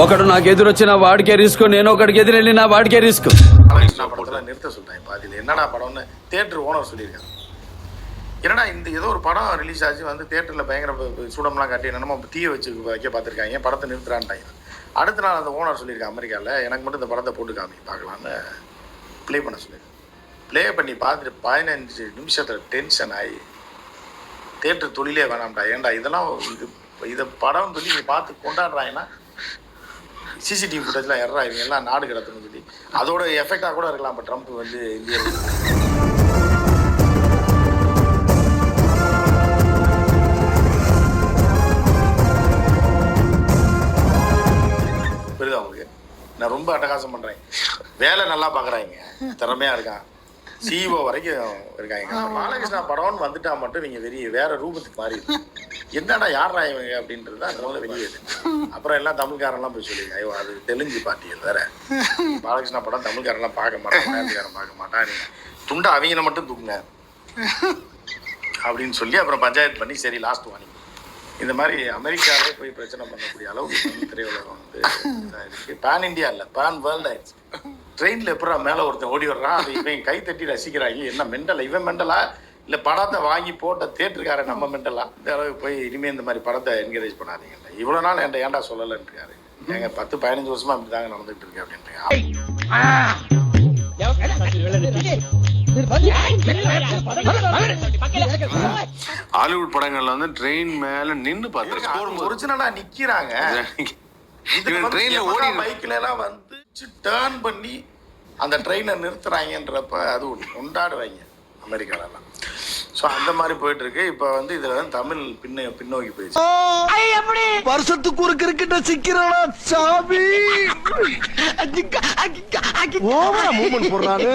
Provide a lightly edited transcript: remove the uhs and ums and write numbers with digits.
ఒకడు నాకు ఎదురొచ్చిన వాడికే రిస్క్, నేను ఒకడికి ఎదురెళ్ళిన వాడికే రిస్క్. நிறுத்த சொல்லிட்டேன். இப்போ அதில் என்னடா படம்னு தியேட்டர் ஓனர் சொல்லியிருக்காங்க. என்னடா இந்த ஏதோ ஒரு படம் ரிலீஸ் ஆச்சு வந்து தியேட்டரில் பயங்கர சூடம்லாம் காட்டி என்னமோ தீய வச்சு வைக்க பார்த்துருக்காங்க, படத்தை நிறுத்துறான்ட்டாங்க. அடுத்த நாள் அந்த ஓனர் சொல்லியிருக்காங்க அமெரிக்காவில், எனக்கு மட்டும் இந்த படத்தை போட்டு காமி பார்க்கலான்னு ப்ளே பண்ண சொல்லியிருக்கேன். ப்ளே பண்ணி பார்த்துட்டு 15 நிமிஷத்தில் டென்ஷன் ஆகி தியேட்டர் தொழிலே வேணாம்டா, ஏன்டா இதெல்லாம் இதை படம் சொல்லி நீ பார்த்து கொண்டாடுறாங்கன்னா சிசிடிவி ஃபுட்டேஜ்லாம் எறா இவங்க எல்லாம் நாடு கிடத்துன்னு சொல்லி அதோட எஃபெக்டாக கூட இருக்கலாம். இப்போ ட்ரம்ப் வந்து இந்தியாவில் புரியுதா உங்களுக்கு? நான் ரொம்ப அட்டகாசம் பண்ணுறேன், வேலை நல்லா பார்க்குறாங்க, திறமையாக இருக்கான், சிஇஓ வரைக்கும் இருக்காங்க. பாலகிருஷ்ணா படம்னு வந்துட்டா மட்டும் நீங்கள் வேற ரூபத்துக்கு மாறி என்னடா யாரா இவங்க அப்படின்றது தான் அதனால வெளியே. அப்புறம் எல்லாம் தமிழ்காரெல்லாம் போய் சொல்லிங்க, ஐயோ அது தெலுங்கு பாட்டியல் வேற, பாலகிருஷ்ணா படம் தமிழ்காரெல்லாம் பார்க்க மாட்டான், மலையாளிக்காரன் பார்க்க மாட்டான், நீங்க துண்டை அவங்கள மட்டும் தூக்குங்க அப்படின்னு சொல்லி அப்புறம் பஞ்சாயத்து பண்ணி சரி லாஸ்ட் வாங்கி இந்த மாதிரி அமெரிக்காவே போய் பிரச்சனை பண்ணக்கூடிய அளவுக்கு திரையுலகம் வந்து இருக்கு. பேன் இண்டியா இல்லை, பேன் வேர்ல்டு ஆயிடுச்சு. ட்ரெயினில் எப்படா மேலே ஒருத்தன் ஓடி வர்றான், அது இவன் கை தட்டி ரசிக்கிறாங்க. என்ன மெண்டலா இவன் மெண்டலா இல்லை படத்தை வாங்கி போட்ட தேட்டருக்காரன் நம்ம மெண்டலா? இந்த அளவுக்கு போய் இனிமேல் இந்த மாதிரி படத்தை என்கரேஜ் பண்ணாதீங்க. இவ்வளோ நாள் என்கிட்ட ஏன்டா சொல்லலைன்னு இருக்காரு. எங்க 10-15 வருஷமா அப்படி தாங்க நடந்துட்டு இருக்கு அப்படின்ட்டு. ஹாலிவுட் படங்கள்ல வந்து ட்ரெயின் மேல நின்னு பார்த்திருக்கேன், ஒரிஜினலா நிக்கிறாங்க. ட்ரெயின்ல ஓடி பைக்ல எல்லாம் வந்து டர்ன் பண்ணி அந்த ட்ரெயினை நிறுத்துறாங்கன்றப்ப அது கொண்டாடுறாங்க அமெரிக்காலலாம். ஸோ அந்த மாதிரி போயிட்டு இருக்கு. இப்போ வந்து இதுல வந்து தமிழ் பின்னோக்கி போயிடுச்சு. வருஷத்துக்கு ஒரு கிரிக்கெட்ட சிக்கிறானா சாமி, ஓவரா மூவ்மெண்ட் போடுறாரு.